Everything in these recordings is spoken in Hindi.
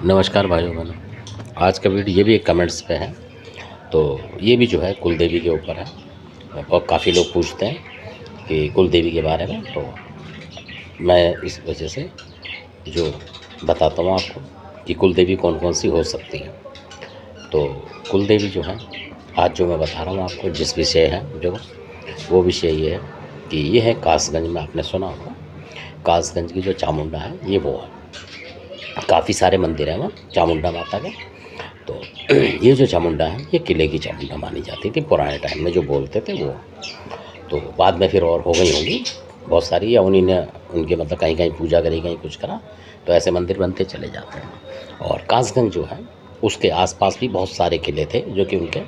नमस्कार भाइयों बहनों। आज का वीडियो ये भी एक कमेंट्स पे है, तो ये भी जो है कुल देवी के ऊपर है और काफ़ी लोग पूछते हैं कि कुल देवी के बारे में, तो मैं इस वजह से जो बताता हूँ आपको कि कुल देवी कौन कौन सी हो सकती है। तो कुल देवी जो है, आज जो मैं बता रहा हूँ आपको, जिस विषय है जो वो विषय ये है कि ये है कासगंज में। आपने सुना होगा कासगंज की जो चामुंडा है ये वो है। काफ़ी सारे मंदिर हैं वहाँ चामुंडा माता के। तो ये जो चामुंडा है ये किले की चामुंडा मानी जाती थी पुराने टाइम में, जो बोलते थे वो। तो बाद में फिर और हो गई होंगी बहुत सारी, या उन्हीं ने उनके मतलब कहीं कहीं पूजा करी, कहीं कुछ करा, तो ऐसे मंदिर बनते चले जाते हैं। और कासगंज जो है उसके आसपास भी बहुत सारे किले थे जो कि उनके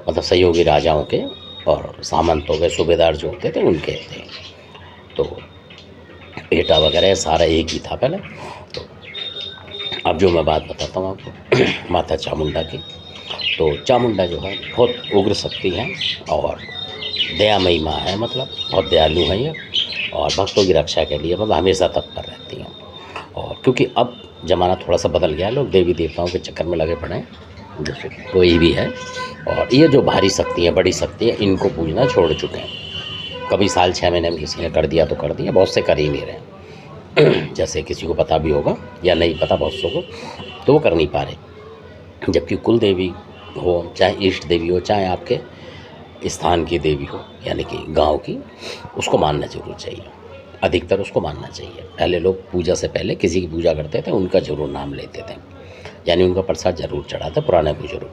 मतलब सहयोगी राजाओं के और सामंतों के, सूबेदार जो होते थे उनके थे। तो एटा वगैरह सारा एक ही था पहले। तो अब जो मैं बात बताता हूँ आपको माता चामुंडा की, तो चामुंडा जो है बहुत उग्र शक्ति है और दयामयी माँ है, मतलब बहुत दयालु है ये, और भक्तों की रक्षा के लिए मतलब हमेशा तत्पर रहती हैं। और क्योंकि अब ज़माना थोड़ा सा बदल गया, लोग देवी देवताओं के चक्कर में लगे पड़े हैं, जैसे कोई भी है, और ये जो भारी शक्ति है, बड़ी शक्ति है, इनको पूजना छोड़ चुके हैं। कभी साल 6 महीने में किसी ने कर दिया तो कर दिया, बहुत से कर ही नहीं रहे। जैसे किसी को पता भी होगा या नहीं पता बहुत सौ को, तो वो कर नहीं पा रहे। जबकि कुल देवी हो, चाहे इष्ट देवी हो, चाहे आपके स्थान की देवी हो, यानी कि गांव की, उसको मानना जरूर चाहिए। अधिकतर उसको मानना चाहिए। पहले लोग पूजा से पहले किसी की पूजा करते थे, उनका जरूर नाम लेते थे, यानी उनका प्रसाद जरूर चढ़ाते पुराने बुजुर्ग।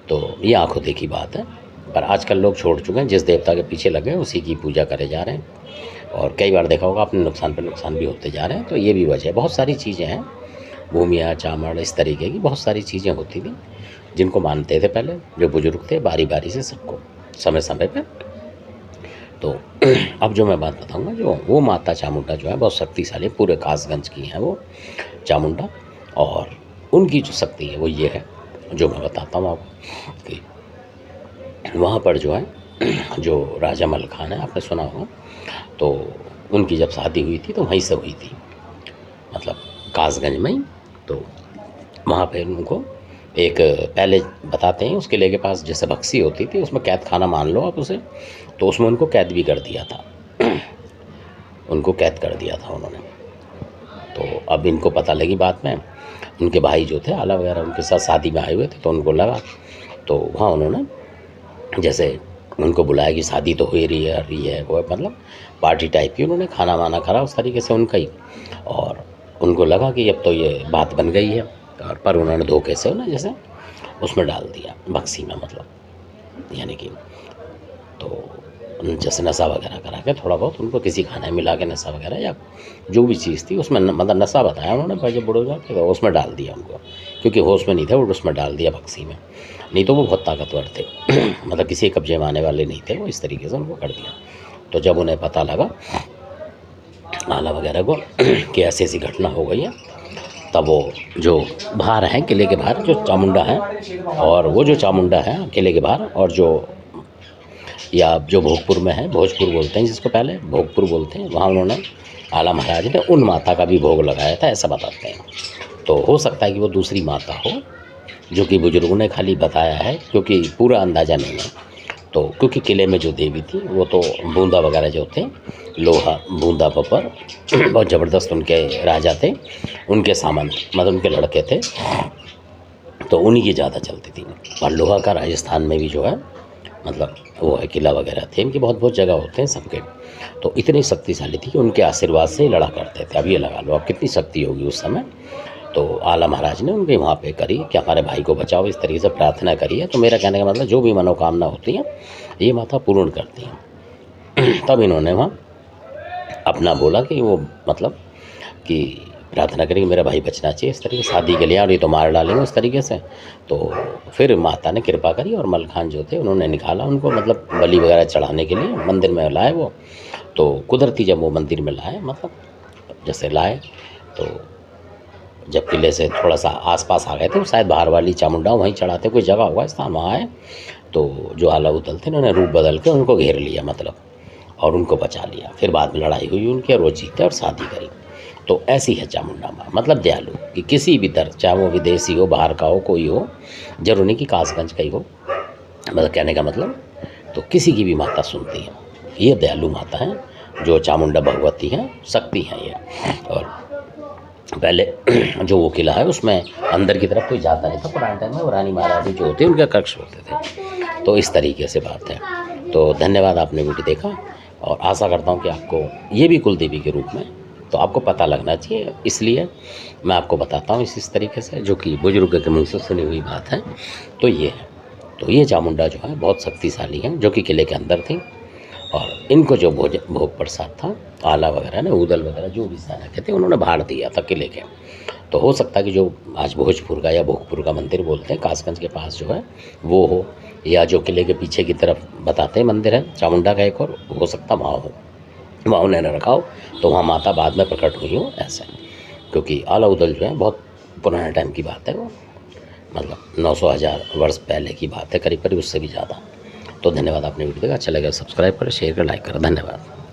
तो ये आंखों देखी बात है। पर आजकल लोग छोड़ चुके हैं, जिस देवता के पीछे लगे हैं उसी की पूजा करे जा रहे हैं। और कई बार देखा होगा आपने, नुकसान पर नुकसान भी होते जा रहे हैं। तो ये भी वजह है। बहुत सारी चीज़ें हैं, भूमिया चामड़, इस तरीके की बहुत सारी चीज़ें होती थी जिनको मानते थे पहले जो बुजुर्ग थे, बारी बारी से सबको, समय समय पे। तो अब जो मैं बात बताऊंगा, जो वो माता चामुंडा जो है बहुत शक्तिशाली, पूरे कासगंज की हैं वो चामुंडा। और उनकी जो शक्ति है वो ये है, जो मैं बताता हूँ आपको कि वहाँ पर जो है जो राजा मलखान है, आपने सुना होगा, तो उनकी जब शादी हुई थी तो वहीं से हुई थी, मतलब कासगंज में ही। तो वहाँ पे उनको एक, पहले बताते हैं, उस किले के पास जैसे बक्सी होती थी, उसमें कैद खाना मान लो आप उसे, तो उसमें उनको कैद भी कर दिया था। उनको कैद कर दिया था उन्होंने। तो अब इनको पता लगी बात में, उनके भाई जो थे आला वगैरह उनके साथ शादी में आए हुए थे, तो उनको लगा, तो वहाँ उन्होंने जैसे उनको बुलाया कि शादी तो हो रही है वो, मतलब पार्टी टाइप की, उन्होंने खाना वाना करा उस तरीके से उनका ही। और उनको लगा कि अब तो ये बात बन गई है, और पर उन्होंने धोखे से ना जैसे उसमें डाल दिया बक्सी में, मतलब यानी कि, तो जैसे नशा वगैरह करा के थोड़ा बहुत उनको किसी खाने में मिला के नशा वगैरह या जो भी चीज़ थी उसमें मतलब नशा बताया उन्होंने, पर जब बुढ़ो जाके तो उसमें डाल दिया उनको, क्योंकि होश में नहीं थे, वो उसमें डाल दिया बक्सी में। नहीं तो वो बहुत ताकतवर थे मतलब किसी कब्जे में आने वाले नहीं थे वो, इस तरीके से उनको कर दिया। तो जब उन्हें पता लगा आला वगैरह को कि ऐसी ऐसी घटना हो गई है, तब वो जो बाहर हैं किले के बाहर जो चामुंडा है, और वो जो चामुंडा है किले के बाहर, और जो या जो भोगपुर में है, भोजपुर बोलते हैं जिसको, पहले भोगपुर बोलते हैं, वहाँ उन्होंने आला महाराज ने उन माता का भी भोग लगाया था, ऐसा बताते हैं। तो हो सकता है कि वो दूसरी माता हो, जो कि बुजुर्गों ने खाली बताया है, क्योंकि पूरा अंदाज़ा नहीं है। तो क्योंकि किले में जो देवी थी वो तो बूंदा वगैरह जो थे, लोहा बूंदा बपर बहुत ज़बरदस्त उनके राजा थे, उनके सामंत मतलब उनके लड़के थे, तो उन्हीं की ज़्यादा चलती थी। और लोहा का राजस्थान में भी जो है मतलब वो है, किला वगैरह थे इनके, बहुत बहुत जगह होते हैं सबके। तो इतनी शक्तिशाली थी कि उनके आशीर्वाद से लड़ा करते थे। अब ये लगा लो अब कितनी शक्ति होगी उस समय। तो आला महाराज ने उनके वहाँ पे करी कि हमारे भाई को बचाओ, इस तरीके से प्रार्थना करी है। तो मेरा कहने का मतलब जो भी मनोकामना होती है ये माता पूर्ण करती हैं। तब इन्होंने वहाँ अपना बोला कि वो मतलब कि प्रार्थना करी कि मेरा भाई बचना चाहिए, इस तरीके से शादी के लिए, और ये तो मार डालेंगे इस तरीके से। तो फिर माता ने कृपा करी और मलखान जो थे उन्होंने निकाला उनको, मतलब बलि वगैरह चढ़ाने के लिए मंदिर में लाए वो। तो कुदरती जब वो मंदिर में लाए, मतलब जैसे लाए, तो जब किले से थोड़ा सा आसपास आ गए थे, शायद बाहर वाली चामुंडा वहीं चढ़ाते, कोई जगह होगा स्थान, वहाँ आए तो जो आला उदल थे उन्होंने रूप बदल के उनको घेर लिया मतलब, और उनको बचा लिया। फिर बाद में लड़ाई हुई उनकी और वो जीते और शादी करी। तो ऐसी है चामुंडा माँ, मतलब दयालु, कि किसी भी तरह, चाहे वो विदेशी हो, बाहर का हो, कोई हो, जरूरी नहीं कि कासगंज का ही हो, मतलब कहने का मतलब, तो किसी की भी माता सुनती है। ये दयालु माता है जो चामुंडा भगवती हैं, शक्ति हैं ये। और पहले जो वो किला है उसमें अंदर की तरफ कोई जाता नहीं था पुराने टाइम में, वो रानी महारानी जो होते हैं उनके कक्ष होते थे। तो इस तरीके से बात है। तो धन्यवाद, आपने वीडियो देखा, और आशा करता हूँ कि आपको ये भी कुल देवी के रूप में तो आपको पता लगना चाहिए, इसलिए मैं आपको बताता हूँ इस तरीके से, जो कि बुजुर्ग के मुँह से सुनी हुई बात है। तो ये है, तो ये चामुंडा जो है बहुत शक्तिशाली है, जो कि किले के अंदर थी। और इनको जो भोग प्रसाद था, आला वगैरह ने, उदल वगैरह जो भी सारा कहते हैं, उन्होंने भाड़ दिया था किले के। तो हो सकता है कि जो आज भोजपुर का या भोगपुर का मंदिर बोलते हैं, कासगंज के पास जो है वो हो, या जो किले के पीछे की तरफ बताते हैं मंदिर है चामुंडा का एक, और हो सकता वहाँ हो, वहाँ उन्होंने रखा हो, तो वहाँ माता बाद में प्रकट हुई हो ऐसे। क्योंकि आला उदल जो है बहुत पुराने टाइम की बात है, वो मतलब 900-1000 वर्ष पहले की बात है, करीब करीब उससे भी ज़्यादा। तो धन्यवाद, आपने वीडियो देखा, अच्छा लगा सब्सक्राइब करें, शेयर करें, लाइक करें, धन्यवाद।